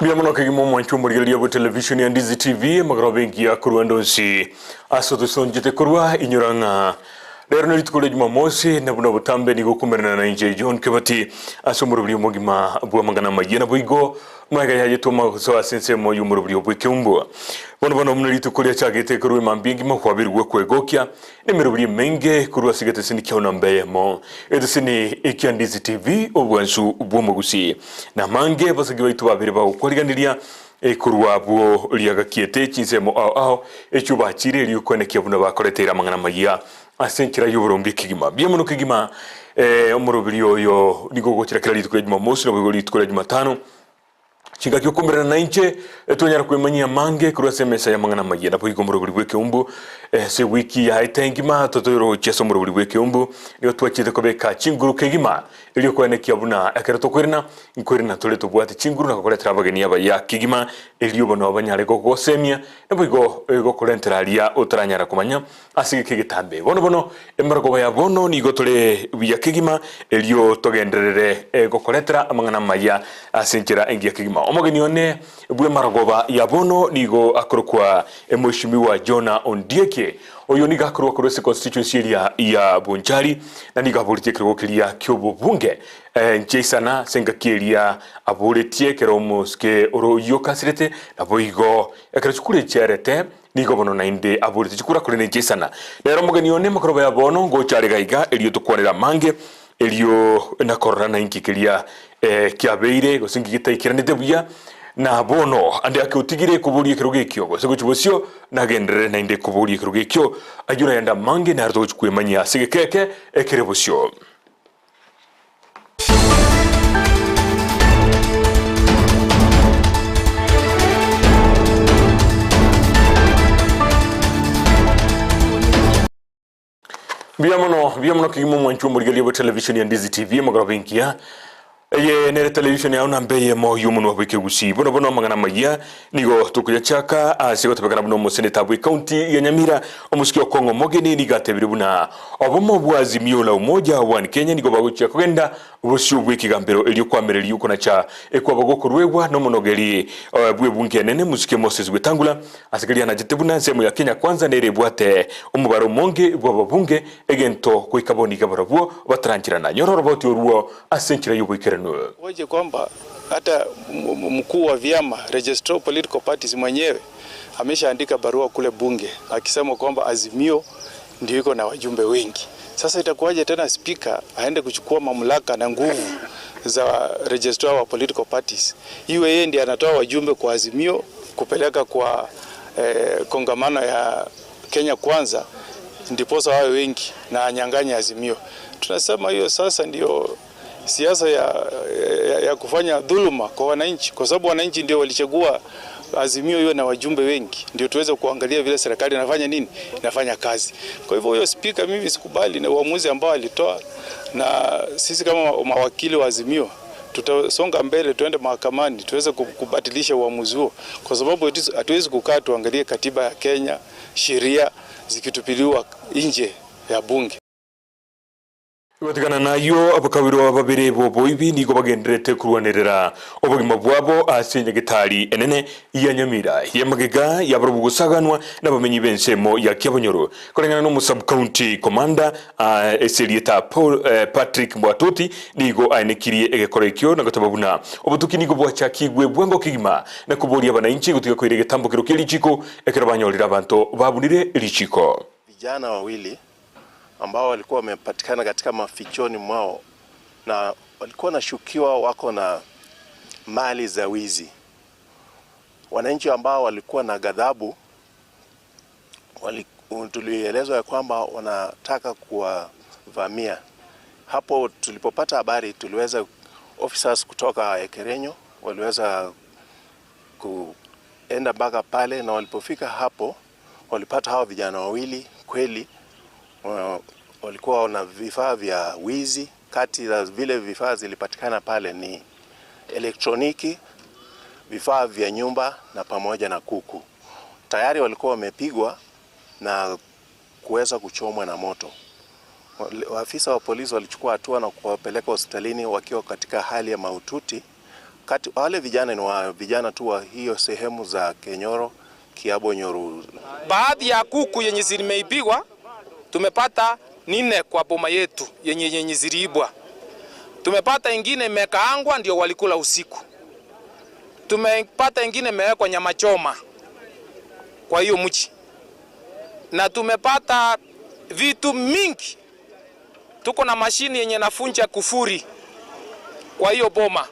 Biamono kigimo mwanchu murigelia bo television ya Ndizi TV magrabengi ya kurwandonsi asoto sonjete kurwa inyuranga lero nari tukole Jumamosi na buno butambe ni gukumerana na nje John Kebati asomurubiri mugima bwa mangana magena boigo mwaga yaje toma so asense mo yumurubiri obwekeumbo bono munari tukole chagete kurwe mambingi makwabirwe kwegokya nemirubiri menge kurwa sigete sinikyo nambe mo edusini ikya Ndizi TV obwansu bwo Gusii na mange basagiwe itubabire ba ukoriganiria kurwa bwo liagakiete chinsemo ao echuba chire liukonekia buno bakoretera mangana magia asenkira y'uburombi kigima byemuno kigima omurubiri oyo nigogokira kira litukwe Jumamosi no litukwe Jumatano chinga kyokumbira na inche tonyara kwemanyia mange kurwa semesa ya mangana magia na poiko murubiri bwekeumbu se wiki ya itengima totoyoro cheso murubiri bwekeumbu niyo twachite kobeka chinguru kigima iliyo kwenekia buna akereto kwerina toleto bwati chinguru na kokoletera abageni aba ya kigima iliyo bono abanyare gogosemia na poiko gokolentera alia utaranyara kumanya asige kigitambe bono embargo ya bono ni gotole ya kigima iliyo togenderere gokoletera amangana magia asenchera engia kigima omogeni one bwe maragoba ya bono nigo akorokwa mheshimiwa Jona Ondieke oyo niga akorwa kurose constituency ya Bonchari na niga abulitie kirogokiria kyobo bunge ncheisana sengakiria abulitie keromoske oro yokasirete na boigo ekerachukure cherete nigo bono nainde abulitie chukura kure ncheisana lero omogeni one makoroba ya bono go chari gaiga eliyo tukwanira mange eliyo nakorana na inkikiria kiabeire gosingigita ikiranite buya na bono ande akutigire kuburie kirugekyo gose chibosio na gendere na inde kuburie kirugekyo ajuna yanda mange na ardo kwemanya sigekeke ekerebosio Biamono kigimo mwanchu murigelia bo television ya Ndizi TV magrabenkia nere television ya unambeye mo yumuno wabike Gusii bono mangana magia nigo tukuya chaka asigo tebekana buno mo seneta bwe county ya Nyamira omusikio Kongo mogeni nigatebire buna obomo bwazi miola umoja wa Kenya nigo baguchya kugenda ubusyo bw'ikigambero eliyo kwamereri yuko nacha ekwabagokorwegwa no monogeri bwe bunge nene musike Moses Gwetangula asigari anajitebuna semu ya Kenya kwanza nere bwate umubaro monge bwa babunge egento kwikaboni gabarabo batrankirana nyororo boti oruo asenkira yubikere waje kwamba hata mkuu wa vyama registrar political parties mwenyewe ameshaandika barua kule bunge akisema kwamba Azimio ndio iko na wajumbe wengi. Sasa itakuwaje tena speaker aende kuchukua mamlaka na nguvu za registrar wa political parties? Iwe yeye ndiye anatoa wajumbe kwa Azimio kupeleka kwa kongamano ya Kenya kwanza ndipo wawe wengi na anyang'anya Azimio. Tunasema hiyo sasa ndio siasa ya kufanya dhuluma kwa wananchi, kwa sababu wananchi ndio walichagua Azimio hiyo na wajumbe wengi, ndio tuweze kuangalia vile serikali inafanya nini, inafanya kazi. Kwa hivyo huyo speaker mimi sikubali na uamuzi ambao alitoa, na sisi kama mawakili wa Azimio tutasonga mbele, tuende mahakamani tuweze kubatilisha uamuzi huo, kwa sababu hatuwezi kukaa tuangalie katiba ya Kenya, sheria zikitupiliwa nje ya bunge. Watikana nayo abakabiro ababere bobo ibi nigo bagenderete kurwanerera obugima bwabo asenye gitari enene ya Nyamira yamagega yabarubugusaganwa n'abamenyi bensemo ya Kyabonyoro korengana no sub county commander Eselieta Patrick Mwatuti nigo ainekirie egekorekyo nagotababuna obutuki nigo bwachakigwe bwengo kigima na kuboria abananchi gutiga kwire getambukiro kilichiko ekerabanyolira abantu babunire lichiko. Vijana wawili ambao walikuwa wamepatikana katika mafichoni mwao na walikuwa nashukiwa wako na mali za wizi. Wananchi ambao walikuwa na ghadhabu tulielezwa ya kwamba wanataka kuwavamia. Hapo tulipopata habari tuliweza officers kutoka Ekerenyo waliweza kuenda mpaka pale, na walipofika hapo walipata hao vijana wawili kweli walikuwa na vifaa vya wizi. Kati ya vile vifaa zilipatikana pale ni elektroniki, vifaa vya nyumba na pamoja na kuku. Tayari walikuwa wamepigwa na kuweza kuchomwa na moto. Waafisa wa polisi walichukua hatua na kuwapeleka hospitalini wakiwa katika hali ya mahututi, Wale vijana ni vijana tu wa hiyo sehemu za Kenyoro, Kiabo, Nyoru. Baadhi ya kuku yenye zimeibwa tumepata 4 kwa boma yetu yenye ziliibwa. Tumepata ingine imekaangwa ndio walikula usiku. Tumepata ingine imewekwa nyama choma kwa hiyo mchi. Na tumepata vitu mingi. Tuko na mashini yenye nafunja kufuri kwa hiyo boma.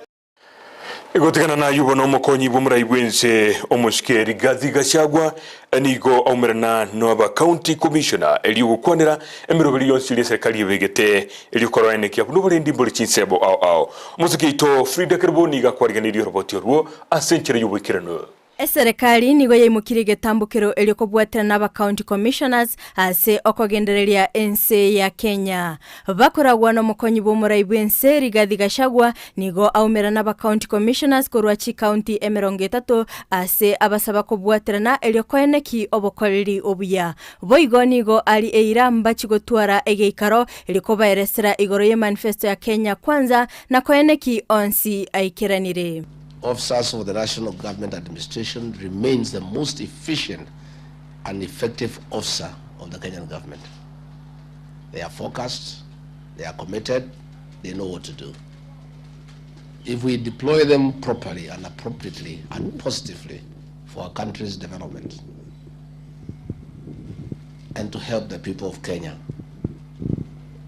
Igotikana na yubo no mukonyi bumrai bwense omushikeri Gathi Gachagua nigo aumerana no county commissioner eliugo kwanira emirobiri yonsiri serikali yebegete eliukoro ene kia bunuburi ndimburi chinsebo ao musukito Frida Kerboni gakwariganirio roboti ruo asenchere yubikirano. Serikali nigo yaimukire getambukiro elikobwatira n'aba county commissioners ase okogendereria ense ya Kenya. Bakoragwa no mukonyi b'omurai bwense Rigathi Gachagua nigo aumera n'aba county commissioners korwachi county emerongetatu ase abasaba kobwatirana elikoeneki obokoreri obuya. Boigo nigo ali eiramba chigotwara egeikaro elikobaeresera igoro ye manifesto ya Kenya kwanza na koeneki onsi aikiranire. Officers of the National Government Administration remains the most efficient and effective officer of the Kenyan government. They are focused, they are committed, they know what to do. If we deploy them properly and appropriately and positively for our country's development and to help the people of Kenya,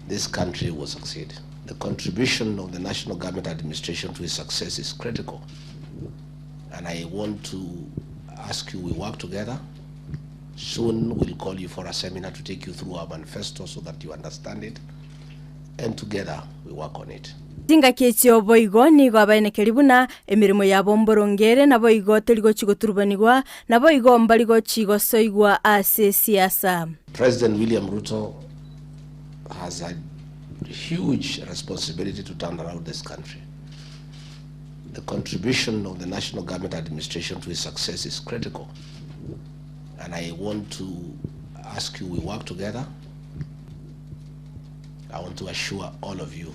this country will succeed. The contribution of the National Government Administration to its success is critical. And I want to ask you, we work together. Soon we'll call you for a seminar to take you through our manifesto so that you understand it. And together we work on it. Tinga kechio boigo nigo abaenekeribuna emirimo yabo mborongere na boigo teligo chigoturbanigwa na boigo mbaligo chigosoigwa ase siasa. President William Ruto has a huge responsibility to turn around this country. The contribution of the National Government Administration to its success is critical. And I want to ask you, we work together. I want to assure all of you,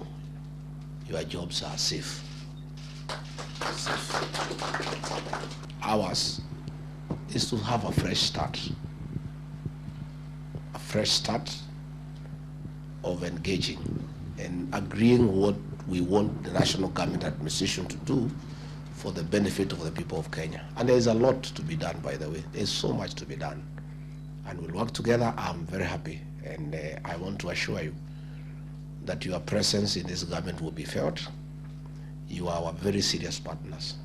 your jobs are safe. Ours is to have a fresh start. A fresh start of engaging and agreeing what we want the National Government Administration to do for the benefit of the people of Kenya. And there is a lot to be done, by the way. There's so much to be done. And we'll work together. I'm very happy. And I want to assure you that your presence in this government will be felt. You are our very serious partners.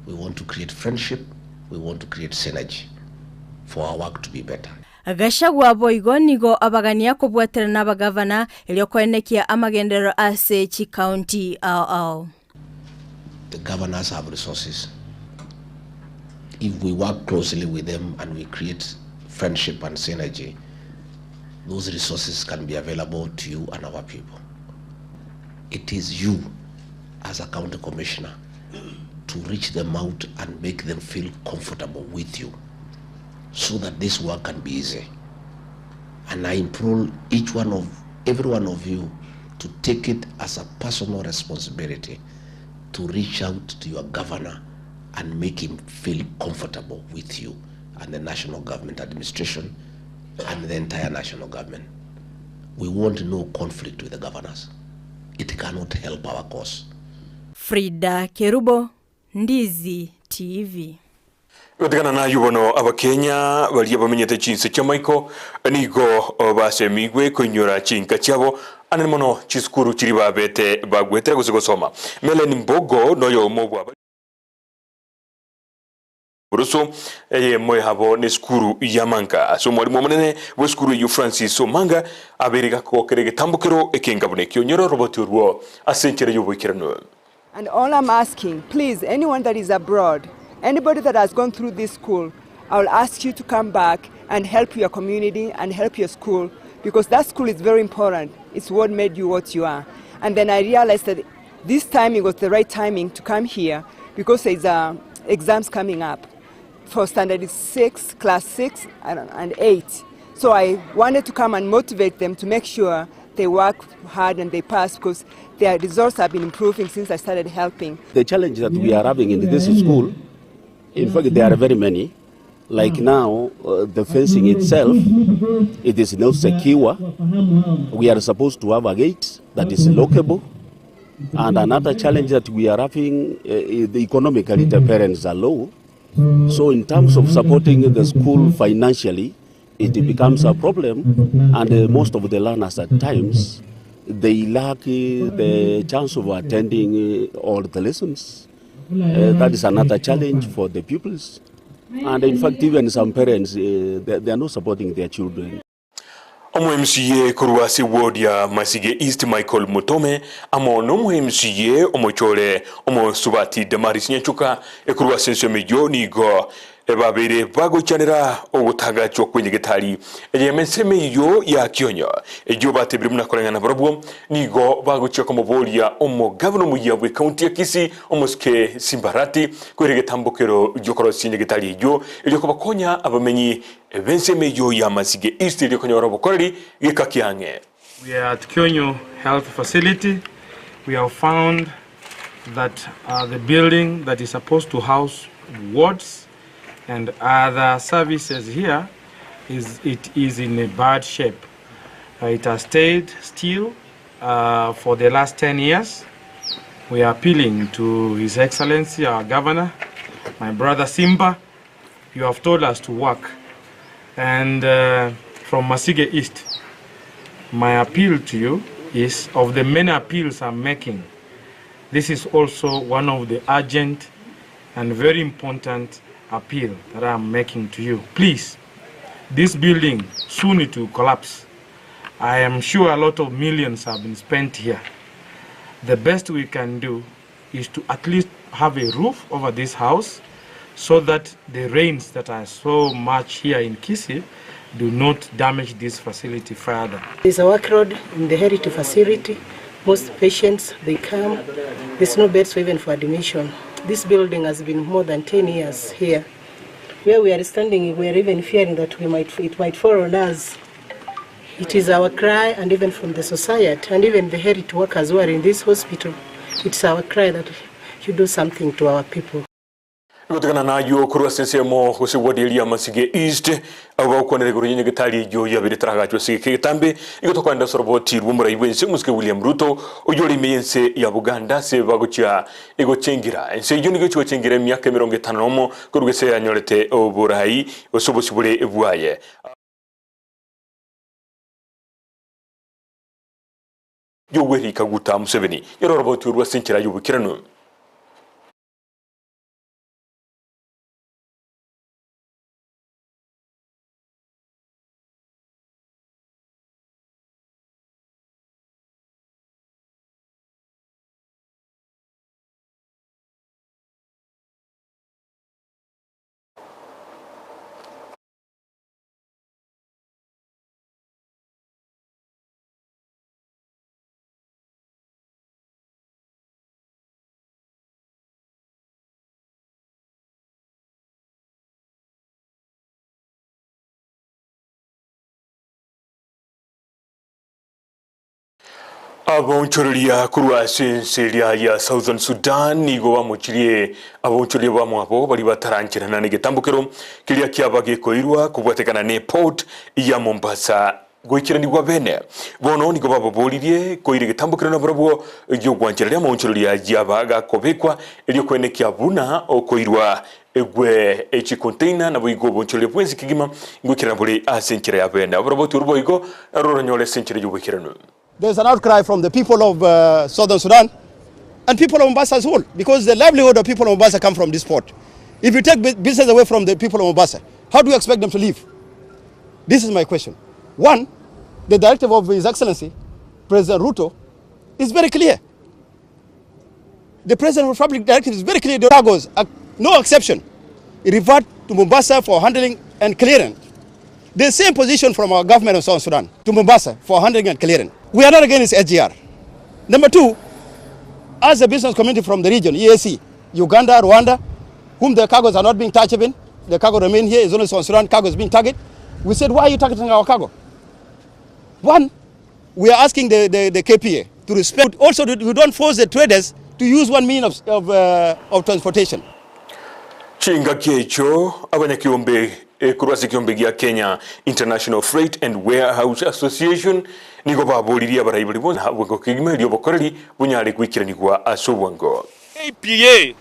We want to create friendship. We want to create synergy for our work to be better. Gachagua boigo nigo abagania kobwatira n'abagavana eliokoenekia amagendero ase chi county ao. The governors have resources. If we work closely with them and we create friendship and synergy, those resources can be available to you and our people. It is you as a county commissioner to reach them out and make them feel comfortable with you, so that this work can be easy. And I implore every one of you to take it as a personal responsibility to reach out to your governor and make him feel comfortable with you and the National Government Administration and the entire national government. We want no conflict with the governors. It cannot help our cause. Frida Kerubo, Ndizi TV. Yotegana na yubono abakenya bali abamenyete chinse chamaiko nigo basemigwe kunyura chinka cyabo animono chiskuru kiri babete bagwetera gusoma Melanie Mbogo noyo mobwa Buruso moy habo ne skuru yamanga so mwari munene bo skuru yu Francis Omanga aberega ko kerege tambukero ekengabune kyonyoro roboti ruo asenkere yubukirano. And all I'm asking, please, anyone that is abroad, anybody that has gone through this school, I will ask you to come back and help your community and help your school, because that school is very important. It's what made you what you are. And then I realized that this timing was the right timing to come here, because there's exams coming up for standard 6, class 6 and 8. So I wanted to come and motivate them to make sure they work hard and they pass, because their results have been improving since I started helping. The challenge that we are having in this school, in fact, there are very many. Like now, the fencing itself, it is not secure. We are supposed to have a gate that is lockable. And another challenge that we are having, the economically, the parents are low. So in terms of supporting the school financially, it becomes a problem. And most of the learners at times, they lack the chance of attending all the lessons. That is another challenge for the pupils. And in fact, even some parents, they are not supporting their children. Omo MCA kuruwasi ward ya Masige East Michael Mutome amo nomo MCA omo chole omo subati Damaris Nyanchuka kuruwasi nsemejo nigo ebabere bago chanera ogutaga cyo kwenyegetari eyemenseme yo ya kyonyo ejo batebiri munakolengana barabwo nigo bago cyako mobolia omo governor muyabwe county ya Kisii omo ske Simbarati kweregetambokero jokoro sinyegetari yo eliko bakonya abamenyi ebenseme yo ya Masige East eliko nyorobokori gikakiange. We are at Kyonyo Health Facility. We have found that the building that is supposed to house wards and other services here is in a bad shape. It has stayed still for the last 10 years. We are appealing to His Excellency, our Governor, my brother Simba. You have told us to work. And from Masige East, my appeal to you is, of the many appeals I'm making, this is also one of the urgent and very important appeal that I'm making to you. Please, this building soon it will collapse. I am sure a lot of millions have been spent here. The best we can do is to at least have a roof over this house so that the rains that are so much here in Kisii do not damage this facility further. There's a workload in the heritage facility. Most patients, they come, there's no beds even for admission. This building has been more than 10 years here. Where we are standing, we are even fearing that it might fall on us. It is our cry, and even from the society, and even the heritage workers who are in this hospital, it's our cry that you do something to our people. Kutokana na yo kurwa sensemo kuse wadi ya Masige East aba ko ne gorinye gitali yo ya bire traga cyo sige kitambe ikotoka nda soroboti rumura ibense muske William Ruto oyori meyense ya Buganda se bagucha ego chengira ense yo nigo cyo chengira myaka 50 kurugese ya nyorete oburayi osobosibule ebwaye yo weri kaguta Museveni yoro roboti urwa senkira yo bukirano. Abonchoria kurwa senseria ya Southern Sudan nigo bamukirie abonchorie bamwabo bali batarankira na negetambukero kilia kyabage koirwa kubwatekana ne port ya Mombasa goikiranirwa bene bono nigo babobolirie koire getambukero na brabo gyo gwanchira abonchoria yabaga kobekwa elio kwene kyabuna okoirwa egwe echi container na boigo bonchorie bwenzi kigima ngukira bole asenkira ya bene brabo turbo igo roronyole senkira yubikirano. There's an outcry from the people of Southern Sudan and people of Mombasa as well, because the livelihood of people of Mombasa come from this port. If you take business away from the people of Mombasa, how do you expect them to live? This is my question. One, the directive of His Excellency, President Ruto, is very clear. The President of the Republic directive is very clear. The cargoes, no exception, revert to Mombasa for handling and clearance. The same position from our government of South Sudan to Mombasa for handling and clearing. We are not against SGR. Number two, as a business community from the region, EAC, Uganda, Rwanda, whom the cargoes are not being touched in, the cargo remain here, is only South Sudan cargo is being targeted. We said, why are you targeting our cargo? One, we are asking the KPA, to respect. Also, we don't force the traders to use one means of transportation. Chinga kiecho abanyakiombe kurwasi kiombe gia Kenya International Freight and Warehouse Association nigo baburiria barayibuli bona bwo kigime lyo bokoreri bunyali kwikiranirwa asobwango. APA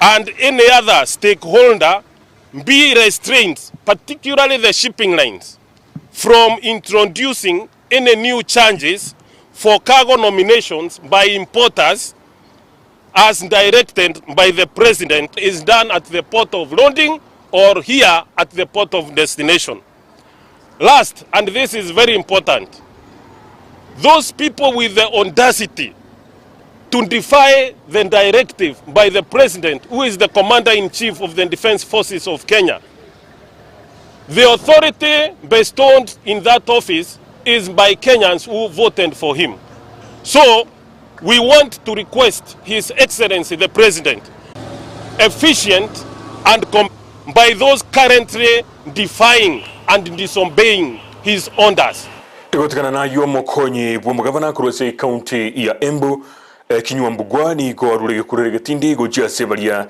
and any other stakeholder be restrained, particularly the shipping lines, from introducing any new changes for cargo nominations by importers as directed by the President is done at the port of loading or here at the port of destination. Last, and this is very important, those people with the audacity to defy the directive by the President, who is the Commander-in-Chief of the Defense Forces of Kenya. The authority bestowed in that office is by Kenyans who voted for him. So, we want to request His Excellency the President, efficient and by those currently defying and disobeying his orders. Tugotikana na yo mokonyi bwomugavana kurose county ya Embu kinywa mbugwa ni go rurege kurege tindi go jia sebalia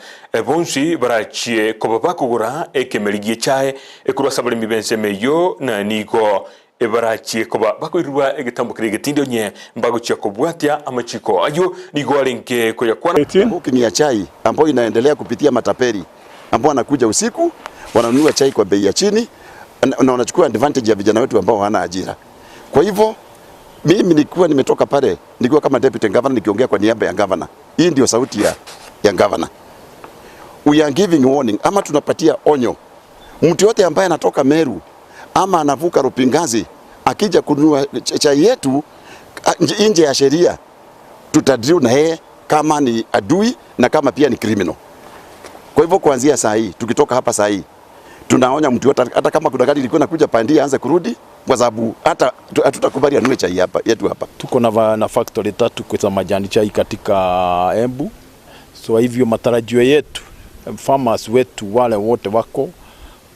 bonsi barachie ko babakugura ekemeligie chae ekurasa bali mibense meyo na nigo ebarachie ko bakoirwa egetambukire getindi onye mbago chia kobwatia amachiko ayo nigo alenke ko yakwana cooking ya chai ambayo inaendelea kupitia mataperi ambao wanakuja usiku wananunua chai kwa bei ya chini na wanachukua advantage ya vijana wetu ambao hawana ajira. Kwa hivyo mimi nilikuwa nimetoka pale nilikuwa kama deputy governor nikiongea kwa niaba ya governor. Hii ndio sauti ya governor. We are giving warning ama tunapatia onyo. Mtu yote ambaye anatoka Meru ama anavuka Rupingazi akija kununua chai yetu nje ya sheria tutadriu na yeye kama ni adui na kama pia ni criminal. Kwa hivyo kuanzia saa hii tukitoka hapa saa hii tunaonya mtu yote hata kama kuna gari ilikuwa inakuja pandia aanze kurudi kwa sababu hata hatutakubali anunue chai hapa yetu hapa. Tuko na factory 3 kwa majani chai katika Embu. So hivyo matarajio yetu farmers wetu wale wote wako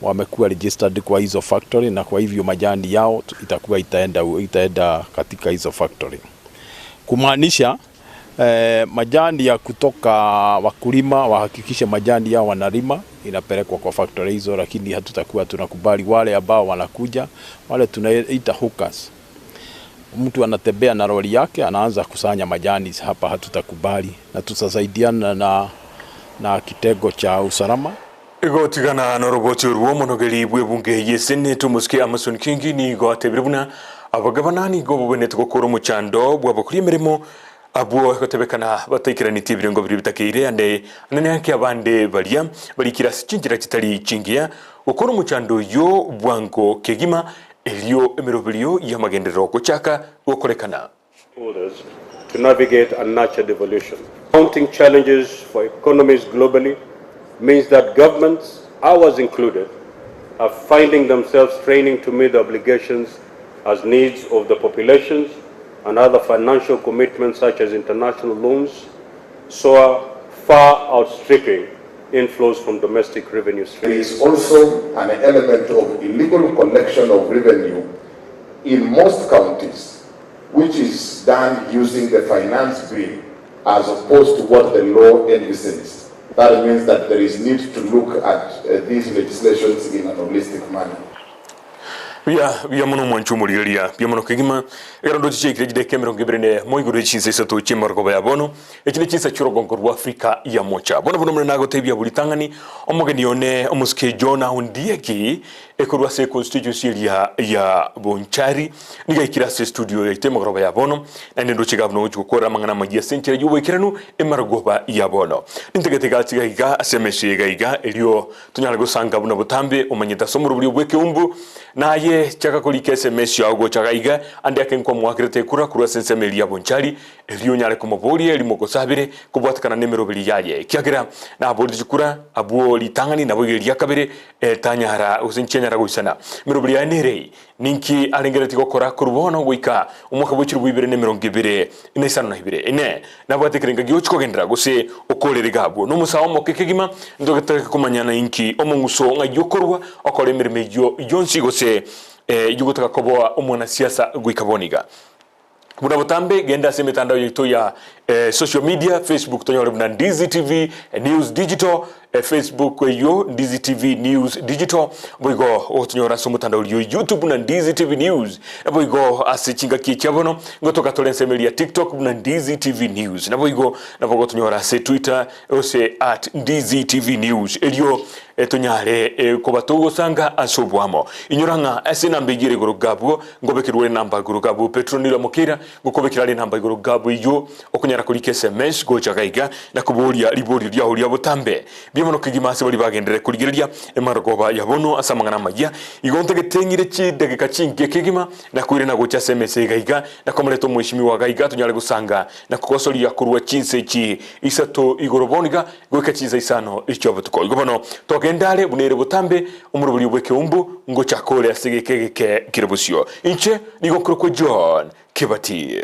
wamekuwa registered kwa hizo factory na kwa hivyo majani yao itakuwa itaenda katika hizo factory. Kumaanisha majani ya kutoka wakulima wahakikishe majani yao wanalima inapelekwa kwa factory hizo, lakini hatutakuwa tunakubali wale ambao wanakuja wale tunaita hookers. Mtu anatembea na lori yake anaanza kusanya majani hapa, hatutakubali na tutasaidiana na kitego cha usalama. Igotigana na roboti uruo monogeli bwebunge yesene tumuske Amazon Kingi ni goatebiribuna abagabana ni gobubene tukokoro muchando bwabakuri merimo abo kotebekana bataikirani tibirengo biri bitakeire ande anane yake abande balia balikira cinjira kitali cingia ukoro muchando yo bwango kegima elio emerobilio ya magendero kochaka gokorekana orders to navigate and nurture devolution. Mounting challenges for economies globally means that governments, ours included, are finding themselves straining to meet the obligations as needs of the populations and other financial commitments such as international loans, so are far outstripping inflows from domestic revenue streams. There is also an element of illegal collection of revenue in most counties, which is done using the finance bill as opposed to what the law envisages. That means that there is need to look at these legislations in an holistic manner. Via mono mwanchumuliria via mono kigima erondo chike de kemero ngebrene moigure chinse sato chimargo ya bono ekine chinsa chirogongo rwa Afrika ya mocha bono mnago tebia bulitangani omogeni one omuske Jona undieki ekorwa se constituency ya Bonchari niga ikira se studio ya temogro ya bono ende ndo chigabno uchukora mangana magia senchera yuwe kiranu emargo ya bono nintegetega tiga asemeshe gaiga elio tunyalgo sanga buno butambe omanyeta somuru buri bweke umbu naye chaka kulike SMS ya ugo chakaiga andi yake nkwa mwakirete kura sensemeli ya Bonchari elio nyale kumabori elimoko sabire kubwatakana nemero bili yaye kiagira na abodi chukura abuo litangani na bogeli yakabere tanyara usenchenya gusana mero bili yanere ninki alengereti gukora kurubona wika umwaka bw'ikiri bwibere ne 20 inesano na ibere ene nabwatekerenga gyochiko gendera gose okorere gabwo no musawo mokekegima ndogete kumanyana inki omunguso ngayokorwa okore mirime yo yonsi gose yugutaka koboa umwana siasa gwikaboniga Buna butambe genda se mitandao yetu ya social media. Facebook tonyore buna Ndizi TV News Digital, Facebook yo Ndizi TV News Digital, boigo otonyora so mutandao yo YouTube na Ndizi TV News, na boigo asichinga kichabono ngotoka tolensemelia TikTok buna Ndizi TV News, na boigo tonyora se Twitter ose @Ndizi TV News elio tonyare ko batogo sanga asobwamo inyoranga ase namba igire guru gabwo ngobekirwe namba guru gabwo Petronila Mokira ngokobekira namba guru gabwo iyo okunyara kuri SMS gocha gaiga na kuburia libori rya horia butambe bimono kigimase bari bagendere kurigiria emarogoba yabono asamangana majya igonte getengire chi dagika chinke kigima na kuire na gocha SMS gaiga na komereto mwishimi wa gaiga tunyare gusanga na kukosoria kurwa chinse chi isato igoroboniga goka chiza isano ichobutuko igobono togendale bunere butambe umuruburi ubweke umbu ngo chakole asigeke kirebusyo inche nigokruko John Kibati.